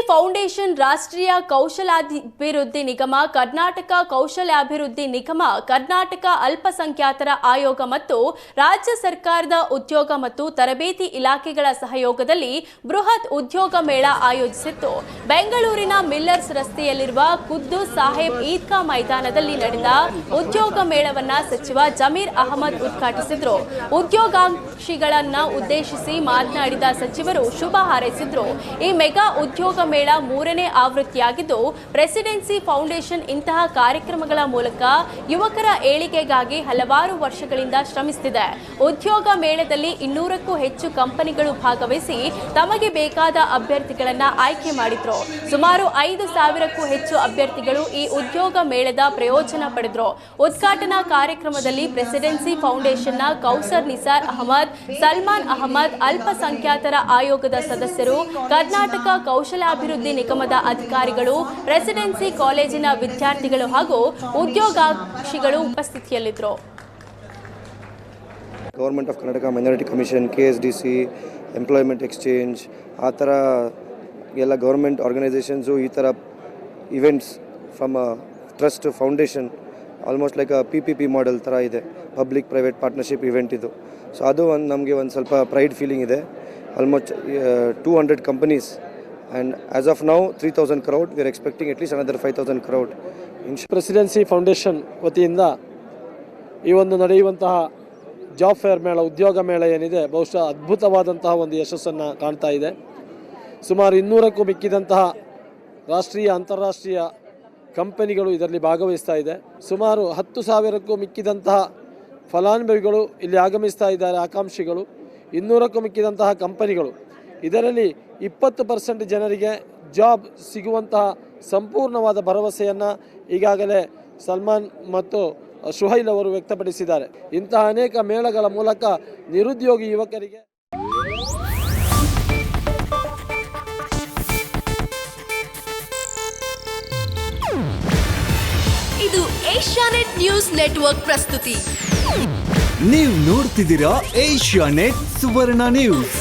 Foundation, ರಾಷ್ಟ್ರೀಯ ಕೌಶಲಾಭಿವೃದ್ಧಿ ನಿಗಮ, ಕರ್ನಾಟಕ ಕೌಶಲ್ಯಾಭಿವೃದ್ಧಿ ನಿಗಮ, ಕರ್ನಾಟಕ ಅಲ್ಪಸಂಖ್ಯಾತರ ಆಯೋಗ ಮತ್ತು ರಾಜ್ಯ ಸರ್ಕಾರದ ಉದ್ಯೋಗ ಮತ್ತು ತರಬೇತಿ ಇಲಾಖೆಗಳ ಸಹಯೋಗದಲ್ಲಿ ಬೃಹತ್ ಉದ್ಯೋಗ ಮೇಳ ಆಯೋಜಿಸಿತ್ತು. ಬೆಂಗಳೂರಿನ ಮಿಲ್ಲರ್ಸ್ ರಸ್ತೆಯಲ್ಲಿರುವ ಖುದ್ದೂಸ್ ಸಾಹೇಬ್ ಈದ್ಗಾ ಮೈದಾನದಲ್ಲಿ ನಡೆದ ಉದ್ಯೋಗ ಮೇಳವನ್ನ ಸಚಿವ ಜಮೀರ್ ಅಹಮದ್ ಉದ್ಘಾಟಿಸಿದರು. ಉದ್ಯೋಗಾಕಾಂಕ್ಷಿಗಳನ್ನ ಉದ್ದೇಶಿಸಿ ಮಾತನಾಡಿದ ಸಚಿವರು ಶುಭ ಹಾರೈಸಿದರು. ಈ ಮೆಗಾ ಉದ್ಯೋಗ ಮೇಳ 3ನೇ ಆವೃತ್ತಿಯಾಗಿದ್ದು, ಪ್ರೆಸಿಡೆನ್ಸಿ ಫೌಂಡೇಶನ್ ಇಂತಹ ಕಾರ್ಯಕ್ರಮಗಳ ಮೂಲಕ ಯುವಕರ ಏಳಿಗೆಗಾಗಿ ಹಲವಾರು ವರ್ಷಗಳಿಂದ ಶ್ರಮಿಸುತ್ತಿದೆ. ಉದ್ಯೋಗ ಮೇಳದಲ್ಲಿ 200ಕ್ಕೂ ಹೆಚ್ಚು ಕಂಪನಿಗಳು ಭಾಗವಹಿಸಿ ತಮಗೆ ಬೇಕಾದ ಅಭ್ಯರ್ಥಿಗಳನ್ನು ಆಯ್ಕೆ ಮಾಡಿದ್ರು. ಸುಮಾರು 5,000ಕ್ಕೂ ಹೆಚ್ಚು ಅಭ್ಯರ್ಥಿಗಳು ಈ ಉದ್ಯೋಗ ಮೇಳದ ಪ್ರಯೋಜನ ಪಡೆದರು. ಉದ್ಘಾಟನಾ ಕಾರ್ಯಕ್ರಮದಲ್ಲಿ ಪ್ರೆಸಿಡೆನ್ಸಿ ಫೌಂಡೇಶನ್ನ ಕೌಸರ್ ನಿಸಾರ್ ಅಹಮದ್, ಸಲ್ಮಾನ್ ಅಹಮದ್, ಅಲ್ಪಸಂಖ್ಯಾತರ ಆಯೋಗದ ಸದಸ್ಯರು, ಕರ್ನಾಟಕ ಕೌಶಲಾಭಿವೃದ್ಧಿ ನಿಗಮದ ಅಧಿಕಾರಿಗಳು, ರೆಸಿಡೆನ್ಸಿ ಕಾಲೇಜಿನ ವಿದ್ಯಾರ್ಥಿಗಳು ಹಾಗೂ ಉದ್ಯೋಗಾಕಾಂಕ್ಷಿಗಳು ಉಪಸ್ಥಿತಿಯಲ್ಲಿದ್ದರು. Government of Karnataka minority commission, KSDC, employment exchange, ಆ ಥರ ಎಲ್ಲ ಗೌರ್ಮೆಂಟ್ ಆರ್ಗನೈಸೇಷನ್ಸು ಈ ಥರ events from trust foundation almost like PPP model ಥರ ಇದೆ, ಪಬ್ಲಿಕ್ ಪ್ರೈವೇಟ್ ಪಾರ್ಟ್ನರ್ಶಿಪ್ ಇವೆಂಟ್ ಇದು. ಸೊ ಅದು ನಮಗೆ ಒಂದು ಸ್ವಲ್ಪ ಪ್ರೈಡ್ ಫೀಲಿಂಗ್ ಇದೆ. Almost 200 companies and as of now 3,000 crore. We are expecting at least another 5,000 crore. Presidency foundation ವತಿಯಿಂದ ಈ ಒಂದು ನಡೆಯುವಂತಹ ಜಾಬ್ ಫೇರ್ ಮೇಳ, ಉದ್ಯೋಗ ಮೇಳ ಏನಿದೆ, ಬಹುಶಃ ಅದ್ಭುತವಾದಂತಹ ಒಂದು ಯಶಸ್ಸನ್ನು ಕಾಣ್ತಾ ಇದೆ. ಸುಮಾರು 200ಕ್ಕೂ ಮಿಕ್ಕಿದಂತಹ ರಾಷ್ಟ್ರೀಯ ಅಂತಾರಾಷ್ಟ್ರೀಯ ಕಂಪನಿಗಳು ಇದರಲ್ಲಿ ಭಾಗವಹಿಸ್ತಾ ಇದೆ. ಸುಮಾರು 10,000ಕ್ಕೂ ಮಿಕ್ಕಿದಂತಹ ಫಲಾನುಭವಿಗಳು ಇಲ್ಲಿ ಆಗಮಿಸ್ತಾ ಇದ್ದಾರೆ, ಆಕಾಂಕ್ಷಿಗಳು. 200ಕ್ಕೂ ಮಿಕ್ಕಿದಂತಹ ಕಂಪನಿಗಳು. ಇದರಲ್ಲಿ 20% ಜನರಿಗೆ ಜಾಬ್ ಸಿಗುವಂತಹ ಸಂಪೂರ್ಣವಾದ ಭರವಸೆಯನ್ನು ಈಗಾಗಲೇ ಸಲ್ಮಾನ್ ಮತ್ತು ಶುಹೈಲ್ ಅವರು ವ್ಯಕ್ತಪಡಿಸಿದ್ದಾರೆ. ಇಂತಹ ಅನೇಕ ಮೇಳಗಳ ಮೂಲಕ ನಿರುದ್ಯೋಗಿ ಯುವಕರಿಗೆ ಇದು ಏಷ್ಯಾನೆಟ್ ನ್ಯೂಸ್ ನೆಟ್ವರ್ಕ್ ಪ್ರಸ್ತುತಿ. ನೀವು ನೋಡ್ತಿದ್ದೀರಾ ಏಷ್ಯಾನೆಟ್ ಸುವರ್ಣ ನ್ಯೂಸ್.